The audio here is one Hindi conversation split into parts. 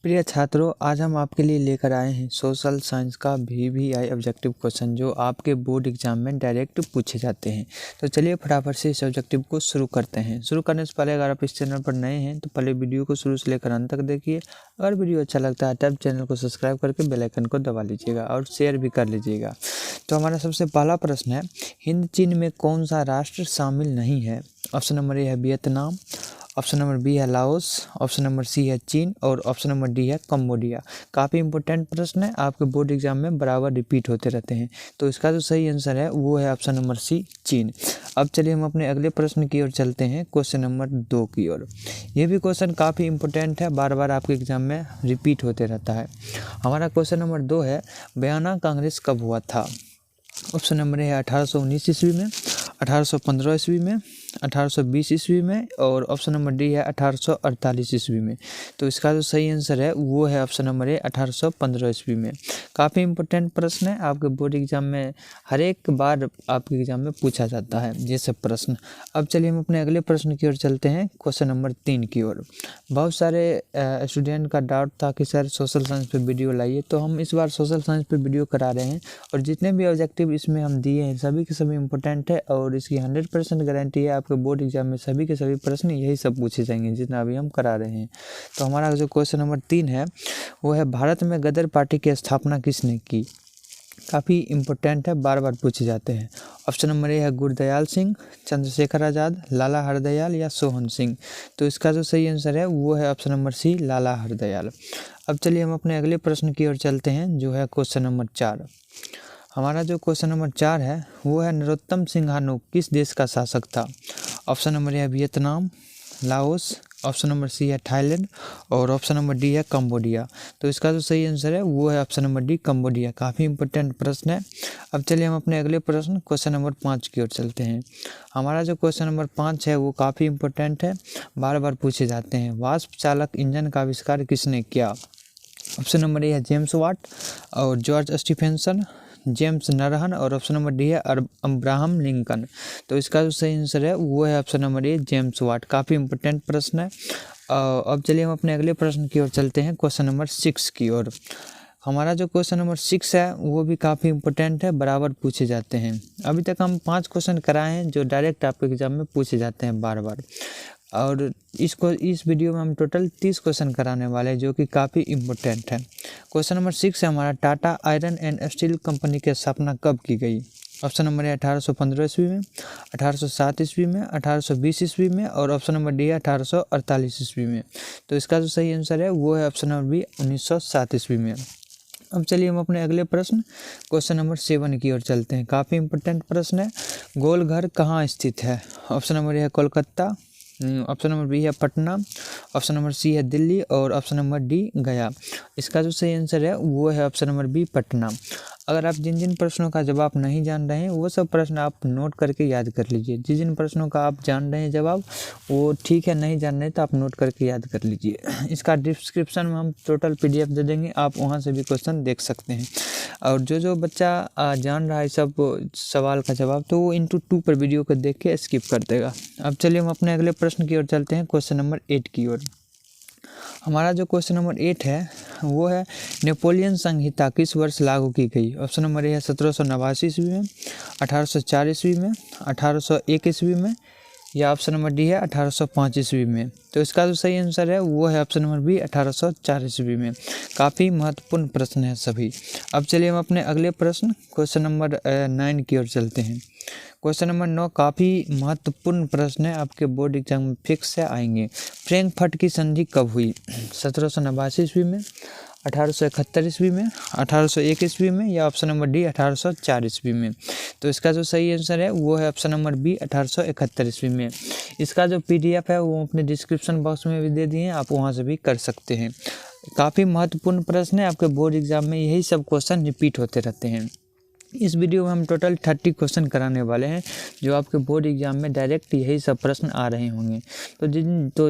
प्रिय छात्रों, आज हम आपके लिए लेकर आए हैं सोशल साइंस का VVI ऑब्जेक्टिव क्वेश्चन जो आपके बोर्ड एग्जाम में डायरेक्ट पूछे जाते हैं। तो चलिए फटाफट से इस ऑब्जेक्टिव को शुरू करते हैं। शुरू करने से पहले अगर आप इस चैनल पर नए हैं तो पहले वीडियो को शुरू से लेकर अंत तक देखिए। अगर वीडियो अच्छा लगता है तब चैनल को सब्सक्राइब करके बेल आइकन को दबा लीजिएगा और शेयर भी कर लीजिएगा। तो हमारा सबसे पहला प्रश्न है, हिंद चीन में कौन सा राष्ट्र शामिल नहीं है? ऑप्शन नंबर ए है वियतनाम, ऑप्शन नंबर बी है लाओस, ऑप्शन नंबर सी है चीन और ऑप्शन नंबर डी है कंबोडिया। काफ़ी इंपॉर्टेंट प्रश्न है, आपके बोर्ड एग्जाम में बराबर रिपीट होते रहते हैं। तो इसका जो सही आंसर है वो है ऑप्शन नंबर सी चीन। अब चलिए हम अपने अगले प्रश्न की ओर चलते हैं, क्वेश्चन नंबर 2 की ओर। ये भी क्वेश्चन काफ़ी इंपॉर्टेंट है, बार बार आपके एग्जाम में रिपीट होते रहता है। हमारा क्वेश्चन नंबर 2 है, बयाना कांग्रेस कब हुआ था? ऑप्शन नंबर है 1819 ईस्वी में, 1815 ईस्वी में, 1820 ईस्वी में और ऑप्शन नंबर डी है 1848 ईस्वी में। तो इसका जो सही आंसर है वो है ऑप्शन नंबर ए 1815 ईस्वी में। काफ़ी इंपॉर्टेंट प्रश्न है, आपके बोर्ड एग्जाम में हर एक बार आपके एग्जाम में पूछा जाता है ये सब प्रश्न। अब चलिए हम अपने अगले प्रश्न की ओर चलते हैं, क्वेश्चन नंबर 3 की ओर। बहुत सारे स्टूडेंट का डाउट था कि सर सोशल साइंस पे वीडियो लाइए, तो हम इस बार सोशल साइंस पे वीडियो करा रहे हैं और जितने भी ऑब्जेक्टिव इसमें हम दिए हैं सभी के सभी इंपॉर्टेंट है और इसकी 100% गारंटी है आपके बोर्ड एग्जाम में सभी के सभी प्रश्न यही सब पूछे जाएंगे जितना अभी हम करा रहे हैं। तो हमारा जो क्वेश्चन नंबर 3 है वो है, भारत में गदर पार्टी की स्थापना किसने की? काफ़ी इंपॉर्टेंट है, बार बार पूछे जाते हैं। ऑप्शन नंबर ए है गुरदयाल सिंह, चंद्रशेखर आज़ाद, लाला हरदयाल या सोहन सिंह। तो इसका जो सही आंसर है वो है ऑप्शन नंबर सी लाला हरदयाल। अब चलिए हम अपने अगले प्रश्न की ओर चलते हैं जो है क्वेश्चन नंबर 4। हमारा जो क्वेश्चन नंबर 4 है वो है, नरोत्तम सिंघानुक किस देश का शासक था? ऑप्शन नंबर ए है Vietnam, Laos, option number C है थाईलैंड और ऑप्शन नंबर डी है कंबोडिया। तो इसका जो सही आंसर है वो है ऑप्शन नंबर डी कंबोडिया। काफ़ी इंपॉर्टेंट प्रश्न है। अब चलिए हम अपने अगले प्रश्न क्वेश्चन नंबर 5 की ओर चलते हैं। हमारा जो क्वेश्चन नंबर 5 है वो काफ़ी इंपॉर्टेंट है, बार बार पूछे जाते हैं। वाष्प चालक इंजन का आविष्कार किसने किया? ऑप्शन नंबर ए है जेम्स वाट और जॉर्ज स्टीफेंसन, जेम्स नरहन और ऑप्शन नंबर डी है अब्राहम लिंकन। तो इसका जो सही आंसर है वो है option number A James Watt. काफ़ी इंपॉर्टेंट प्रश्न है। अब चलिए हम अपने अगले प्रश्न की ओर चलते हैं, क्वेश्चन नंबर 6 की ओर। हमारा जो क्वेश्चन नंबर 6 है वो भी काफ़ी इंपॉर्टेंट है, बराबर पूछे जाते हैं। अभी तक हम 5 क्वेश्चन कराए हैं जो डायरेक्ट आपके एग्जाम में पूछे जाते हैं बार बार, और इस वीडियो में हम टोटल 30 क्वेश्चन कराने वाले हैं जो कि काफ़ी इम्पोर्टेंट है। क्वेश्चन नंबर 6 है हमारा, Tata iron and steel company की स्थापना कब की गई? ऑप्शन नंबर है 1815 ईस्वी में, 1807 ईस्वी में, 1820 ईस्वी में और ऑप्शन नंबर डी है 1848 ईस्वी में। तो इसका जो सही आंसर है वो है ऑप्शन नंबर बी 1907 ईस्वी में। अब चलिए हम अपने अगले प्रश्न क्वेश्चन नंबर 7 की ओर चलते हैं। काफ़ी इंपॉर्टेंट प्रश्न है, गोलघर कहाँ स्थित है? ऑप्शन नंबर ए है कोलकाता, ऑप्शन नंबर बी है पटना, ऑप्शन नंबर सी है दिल्ली और ऑप्शन नंबर डी गया। इसका जो सही आंसर है वो है ऑप्शन नंबर बी पटना। अगर आप जिन जिन प्रश्नों का जवाब नहीं जान रहे हैं वो सब प्रश्न आप नोट करके याद कर लीजिए। जिन जिन प्रश्नों का आप जान रहे हैं जवाब वो ठीक है, नहीं जान रहे तो आप नोट करके याद कर लीजिए। इसका डिस्क्रिप्शन में हम टोटल PDF दे देंगे, आप वहाँ से भी क्वेश्चन देख सकते हैं। और जो बच्चा जान रहा है सब सवाल का जवाब तो वो इंटू 2 पर वीडियो को देख के स्किप कर देगा। अब चलिए हम अपने अगले प्रश्न की ओर चलते हैं, क्वेश्चन नंबर 8 की ओर। हमारा जो क्वेश्चन नंबर 8 है वो है, नेपोलियन संहिता किस वर्ष लागू की गई? ऑप्शन नंबर ए है 1789 ईस्वी में, 1804 ईस्वी में, 1801 ईस्वी में या ऑप्शन नंबर डी है 1805 ईस्वी में। तो इसका जो सही आंसर है वो है ऑप्शन नंबर बी 1804 ईस्वी में। काफ़ी महत्वपूर्ण प्रश्न है सभी। अब चलिए हम अपने अगले प्रश्न क्वेश्चन नंबर 9 की ओर चलते हैं। क्वेश्चन नंबर 9 काफ़ी महत्वपूर्ण प्रश्न है, आपके बोर्ड एग्जाम में फिक्स से आएंगे। फ्रैंकफर्ट की संधि कब हुई? 1789 ईस्वी में, 1871 ईस्वी में, 1801 ईस्वी में या ऑप्शन नंबर डी 1804 ईस्वी में। तो इसका जो सही आंसर है वो है ऑप्शन नंबर बी 1871 ईस्वी में। इसका जो PDF है वो अपने डिस्क्रिप्शन बॉक्स में भी दे दिए हैं, आप वहाँ से भी कर सकते हैं। काफ़ी महत्वपूर्ण प्रश्न है, आपके बोर्ड एग्जाम में यही सब क्वेश्चन रिपीट होते रहते हैं। इस वीडियो में हम टोटल 30 क्वेश्चन कराने वाले हैं, जो आपके बोर्ड एग्जाम में डायरेक्ट यही सब प्रश्न आ रहे होंगे। तो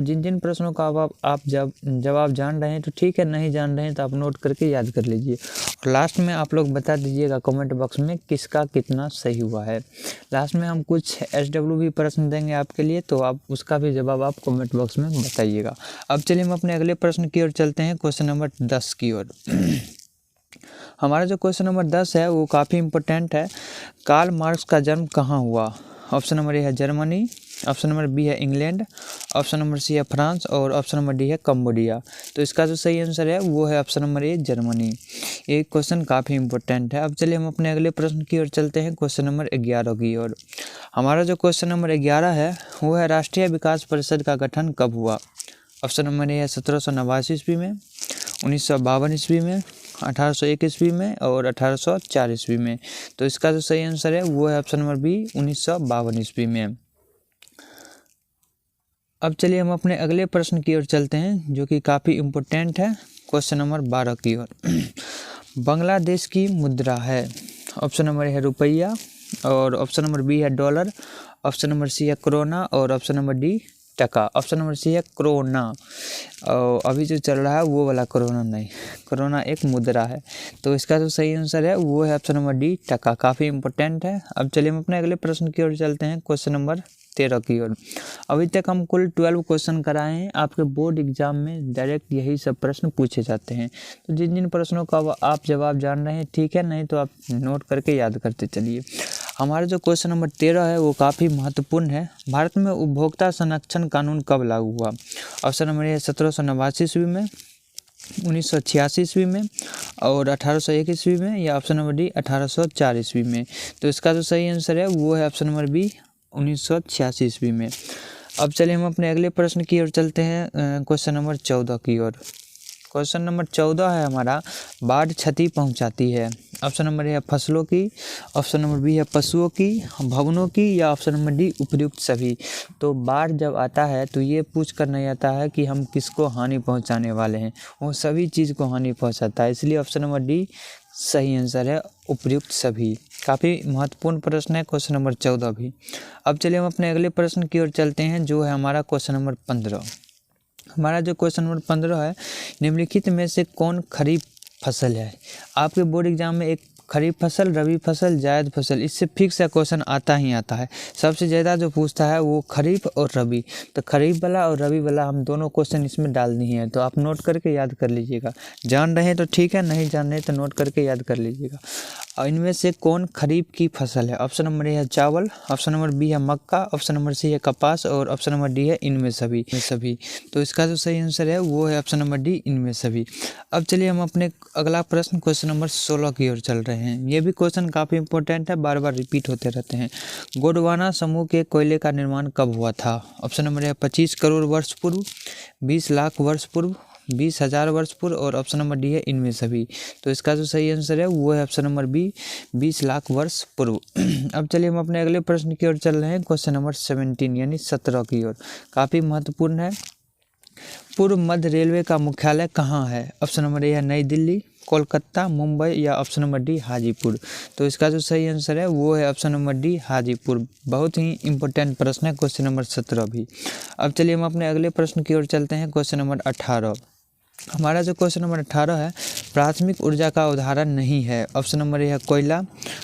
जिन जिन प्रश्नों का आप जवाब जान रहे हैं तो ठीक है, नहीं जान रहे हैं तो आप नोट करके याद कर लीजिए। और लास्ट में आप लोग बता दीजिएगा कमेंट बॉक्स में किसका कितना सही हुआ है। लास्ट में हम कुछ SW भी प्रश्न देंगे आपके लिए, तो आप उसका भी जवाब आप कमेंट बॉक्स में बताइएगा। अब चलिए हम अपने अगले प्रश्न की ओर चलते हैं, क्वेश्चन नंबर 10 की ओर। हमारा जो क्वेश्चन नंबर 10 है वो काफ़ी इम्पोर्टेंट है। कार्ल मार्क्स का जन्म कहाँ हुआ? ऑप्शन नंबर ए है जर्मनी, ऑप्शन नंबर बी है इंग्लैंड, ऑप्शन नंबर सी है फ्रांस और ऑप्शन नंबर डी है कंबोडिया। तो इसका जो सही आंसर है वो है ऑप्शन नंबर ए जर्मनी। ये क्वेश्चन काफ़ी इंपॉर्टेंट है। अब चलिए हम अपने अगले प्रश्न की ओर चलते हैं, क्वेश्चन नंबर 11 की ओर। हमारा जो क्वेश्चन नंबर 11 है वो है राष्ट्रीय विकास परिषद का गठन कब हुआ? ऑप्शन नंबर ए है 1789 ईस्वी में, 1952 ईस्वी में, 1801 ईस्वी में और 1804 ईस्वी में। तो इसका जो सही आंसर है वो है ऑप्शन नंबर बी 1952 ईस्वी में। अब चलिए हम अपने अगले प्रश्न की ओर चलते हैं, जो कि काफ़ी इम्पोर्टेंट है, क्वेश्चन नंबर 12 की ओर। बांग्लादेश की मुद्रा है, ऑप्शन नंबर है रुपया और ऑप्शन नंबर बी है डॉलर, ऑप्शन नंबर सी है कोरोना और ऑप्शन नंबर डी टका। ऑप्शन नंबर सी है कोरोना। और अभी जो चल रहा है वो वाला कोरोना नहीं, कोरोना एक मुद्रा है। तो इसका जो सही आंसर है वो है ऑप्शन नंबर डी टका। काफ़ी इंपॉर्टेंट है। अब चलिए हम अपने अगले प्रश्न की ओर चलते हैं, क्वेश्चन नंबर 13 की ओर। अभी तक हम कुल 12 क्वेश्चन कराए हैं। आपके बोर्ड एग्जाम में डायरेक्ट यही सब प्रश्न पूछे जाते हैं। तो जिन जिन प्रश्नों का आप जवाब जान रहे हैं ठीक है, नहीं तो आप नोट करके याद करते चलिए। हमारा जो क्वेश्चन नंबर 13 है वो काफ़ी महत्वपूर्ण है। भारत में उपभोक्ता संरक्षण कानून कब लागू हुआ? ऑप्शन नंबर है 1789 ईस्वी में, 1986 ईस्वी में और 1801 ईस्वी में या ऑप्शन नंबर डी 1804 ईस्वी में। तो इसका जो सही आंसर है वो है ऑप्शन नंबर बी 1986 ईस्वी में। अब चलिए हम अपने अगले प्रश्न की ओर चलते हैं, क्वेश्चन नंबर 14 की ओर। क्वेश्चन नंबर 14 है हमारा, बाढ़ क्षति पहुंचाती है। ऑप्शन नंबर है फसलों की, ऑप्शन नंबर बी है पशुओं की, भवनों की या ऑप्शन नंबर डी उपयुक्त सभी। तो बाढ़ जब आता है तो ये पूछ कर नहीं आता है कि हम किसको हानि पहुंचाने वाले हैं, वो सभी चीज़ को हानि पहुंचाता है। इसलिए ऑप्शन नंबर डी सही आंसर है, उपयुक्त सभी। काफ़ी महत्वपूर्ण प्रश्न है क्वेश्चन नंबर 14 भी। अब चलिए हम अपने अगले प्रश्न की ओर चलते हैं, जो है हमारा क्वेश्चन नंबर 15। हमारा जो क्वेश्चन नंबर 15 है, निम्नलिखित में से कौन खरीफ फसल है? आपके बोर्ड एग्जाम में एक खरीफ फसल, रबी फसल, जायद फसल, इससे फिक्स है क्वेश्चन आता ही आता है। सबसे ज़्यादा जो पूछता है वो खरीफ और रबी। तो खरीफ वाला और रबी वाला हम दोनों क्वेश्चन इसमें डाल दिए हैं, तो आप नोट करके याद कर लीजिएगा। जान रहे हैं तो ठीक है, नहीं जान रहे तो नोट करके याद कर लीजिएगा। और इनमें से कौन खरीफ की फसल है? ऑप्शन नंबर ए है चावल, ऑप्शन नंबर बी है मक्का, ऑप्शन नंबर सी है कपास और ऑप्शन नंबर डी है इनमें सभी। तो इसका जो सही आंसर है वो है ऑप्शन नंबर डी इनमें सभी। अब चलिए हम अपने अगला प्रश्न क्वेश्चन नंबर 16 की ओर चल रहे हैं। ये भी क्वेश्चन काफ़ी इंपॉर्टेंट है, बार बार रिपीट होते रहते हैं। गोंडवाना समूह के कोयले का निर्माण कब हुआ था? ऑप्शन नंबर है 25 करोड़ वर्ष पूर्व, 20 लाख वर्ष पूर्व, 20,000 वर्ष पूर्व और ऑप्शन नंबर डी है इनमें सभी। तो इसका जो सही आंसर है वो है ऑप्शन नंबर बी 20 लाख वर्ष पूर्व। अब चलिए हम अपने अगले प्रश्न की ओर चल रहे हैं, क्वेश्चन नंबर 17 यानी 17 की ओर। काफ़ी महत्वपूर्ण है। पूर्व मध्य रेलवे का मुख्यालय कहाँ है? ऑप्शन नंबर ए है नई दिल्ली, कोलकाता, मुंबई या ऑप्शन नंबर डी हाजीपुर। तो इसका जो सही आंसर है वो है ऑप्शन नंबर डी हाजीपुर। बहुत ही इंपॉर्टेंट प्रश्न है क्वेश्चन नंबर 17 भी। अब चलिए हम अपने अगले प्रश्न की ओर चलते हैं, क्वेश्चन नंबर 18। हमारा जो क्वेश्चन नंबर 18 है, प्राथमिक ऊर्जा का उदाहरण नहीं है। ऑप्शन नंबर ए है कोयला,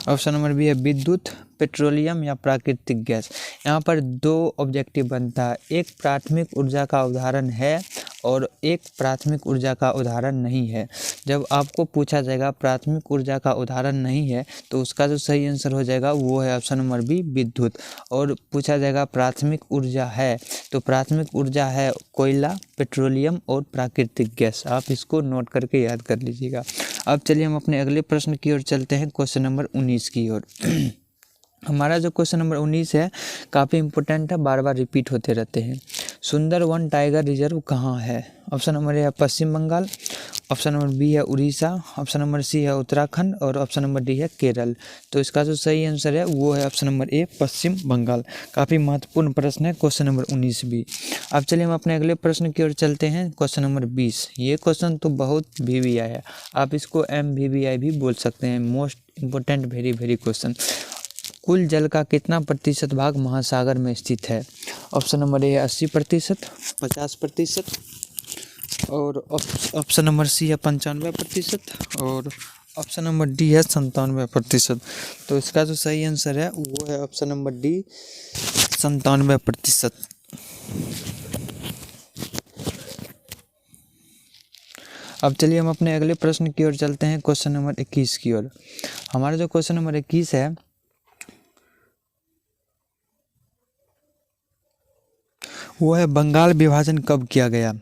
ऑप्शन नंबर बी है विद्युत, पेट्रोलियम या प्राकृतिक गैस। यहाँ पर 2 ऑब्जेक्टिव बनता है, एक प्राथमिक ऊर्जा का उदाहरण है और एक प्राथमिक ऊर्जा का उदाहरण नहीं है। जब आपको पूछा जाएगा प्राथमिक ऊर्जा का उदाहरण नहीं है तो उसका जो सही आंसर हो जाएगा वो है ऑप्शन नंबर बी विद्युत। और पूछा जाएगा प्राथमिक ऊर्जा है तो प्राथमिक ऊर्जा है कोयला, पेट्रोलियम और प्राकृतिक गैस। आप इसको नोट करके याद कर लीजिएगा। अब चलिए हम अपने अगले प्रश्न की ओर चलते हैं, क्वेश्चन नंबर 19 की ओर। हमारा जो क्वेश्चन नंबर 19 है काफ़ी इंपॉर्टेंट है, बार बार रिपीट होते रहते हैं। सुंदरवन टाइगर रिजर्व कहाँ है? ऑप्शन नंबर ए है पश्चिम बंगाल, ऑप्शन नंबर बी है उड़ीसा, ऑप्शन नंबर सी है उत्तराखंड और ऑप्शन नंबर डी है केरल। तो इसका जो सही आंसर है वो है ऑप्शन नंबर ए पश्चिम बंगाल। काफ़ी महत्वपूर्ण प्रश्न है क्वेश्चन नंबर 19 भी। अब चलिए हम अपने अगले प्रश्न की ओर चलते हैं, क्वेश्चन नंबर 20। ये क्वेश्चन तो बहुत VVI है, आप इसको MVVI भी बोल सकते हैं, most important very very question. कुल जल का कितना प्रतिशत भाग महासागर में स्थित है? ऑप्शन नंबर ए है 80%, 50% और ऑप्शन नंबर सी है 95% और ऑप्शन नंबर डी है 97%। तो इसका जो सही आंसर है वो है ऑप्शन नंबर डी 97%। अब चलिए हम अपने अगले प्रश्न की ओर चलते हैं, क्वेश्चन नंबर 21 की ओर। हमारा जो क्वेश्चन नंबर 21 है वो है बंगाल विभाजन कब किया गया?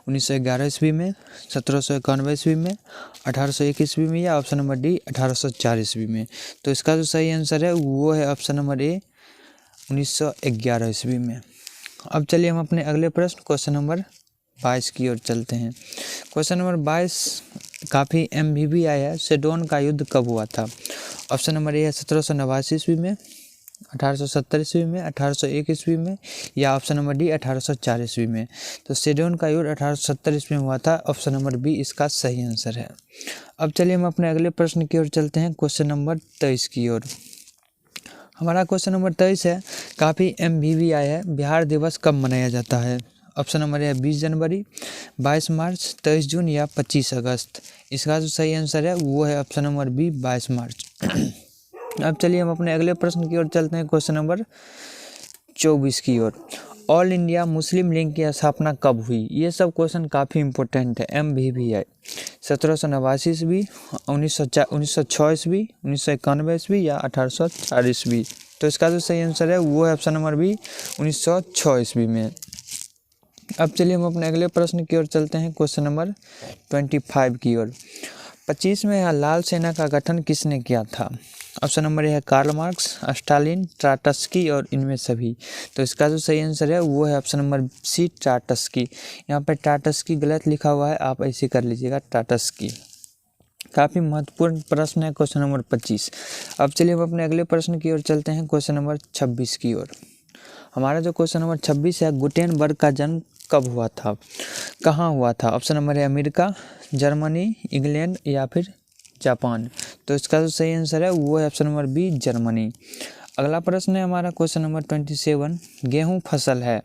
1911 ईस्वी में, 1791 ईस्वी में, 1801 ईस्वी में या ऑप्शन नंबर डी 1804 ईस्वी में। तो इसका जो सही आंसर है वो है ऑप्शन नंबर ए 1911 ईस्वी में। अब चलिए हम अपने अगले प्रश्न क्वेश्चन नंबर 22 की ओर चलते हैं। क्वेश्चन नंबर 22 काफ़ी MVVI है। सेडोन का युद्ध कब हुआ था? ऑप्शन नंबर ए है 1789 ईस्वी में, 1870 ईस्वी में, 1801 ईस्वी में या ऑप्शन नंबर डी 1804 ईस्वी में। तो सेडोन का युद्ध 1870 ईस्वी में हुआ था। ऑप्शन नंबर बी इसका सही आंसर है। अब चलिए हम अपने अगले प्रश्न की ओर चलते हैं, क्वेश्चन नंबर 23 की ओर। हमारा क्वेश्चन नंबर 23 है, काफ़ी MVVI है। बिहार दिवस कब मनाया जाता है? ऑप्शन नंबर है 20 जनवरी, 22 मार्च, 23 जून या 25 अगस्त। इसका जो सही आंसर है वो है ऑप्शन नंबर बी 22 मार्च। अब चलिए हम अपने अगले प्रश्न की ओर चलते हैं, क्वेश्चन नंबर 24 की ओर। ऑल इंडिया मुस्लिम लीग की स्थापना कब हुई? ये सब क्वेश्चन काफ़ी इंपॉर्टेंट है, MVVI। 1789 ईस्वी, 1906 ईस्वी, 1991 ईस्वी या 1804 ईस्वी। तो इसका जो सही आंसर है वो है ऑप्शन नंबर बी 1906 ईस्वी में। अब चलिए हम अपने अगले प्रश्न की ओर चलते हैं, क्वेश्चन नंबर 25 की ओर। 25 में लाल सेना का गठन किसने किया था? ऑप्शन नंबर ए है कार्ल मार्क्स, स्टालिन, ट्राटस्की और इनमें सभी। तो इसका जो सही आंसर है वो है ऑप्शन नंबर सी ट्राटस्की। यहाँ पर ट्राटस्की गलत लिखा हुआ है, आप ऐसे कर लीजिएगा ट्राटस्की। काफ़ी महत्वपूर्ण प्रश्न है क्वेश्चन नंबर 25। अब चलिए हम अपने अगले प्रश्न की ओर चलते हैं, क्वेश्चन नंबर 26 की ओर। हमारा जो क्वेश्चन नंबर 26 है, गुटेनबर्ग का जन्म कब हुआ था, कहाँ हुआ था? ऑप्शन नंबर है अमेरिका, जर्मनी, इंग्लैंड या फिर जापान। तो इसका जो सही आंसर है वो है ऑप्शन नंबर बी जर्मनी। अगला प्रश्न है हमारा क्वेश्चन नंबर 27, गेहूँ फसल है।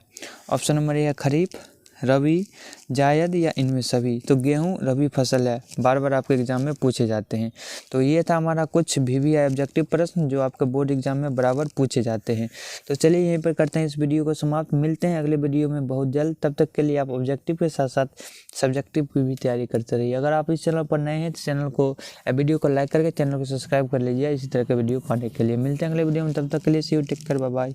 ऑप्शन नंबर ए है खरीफ, रबी, जायद या इनमें सभी। तो गेहूँ रबी फसल है, बार बार आपके एग्जाम में पूछे जाते हैं। तो ये था हमारा कुछ VVI ऑब्जेक्टिव प्रश्न जो आपके बोर्ड एग्जाम में बराबर पूछे जाते हैं। तो चलिए यहीं पर करते हैं इस वीडियो को समाप्त। मिलते हैं अगले वीडियो में बहुत जल्द। तब तक के लिए आप ऑब्जेक्टिव के साथ साथ सब्जेक्टिव की भी तैयारी करते रहिए। अगर आप इस चैनल पर नए हैं तो चैनल को वीडियो को लाइक करके चैनल को सब्सक्राइब कर लीजिए इसी तरह के वीडियो पाने के लिए। मिलते हैं अगले वीडियो में, तब तक के लिए see you, take care, bye bye.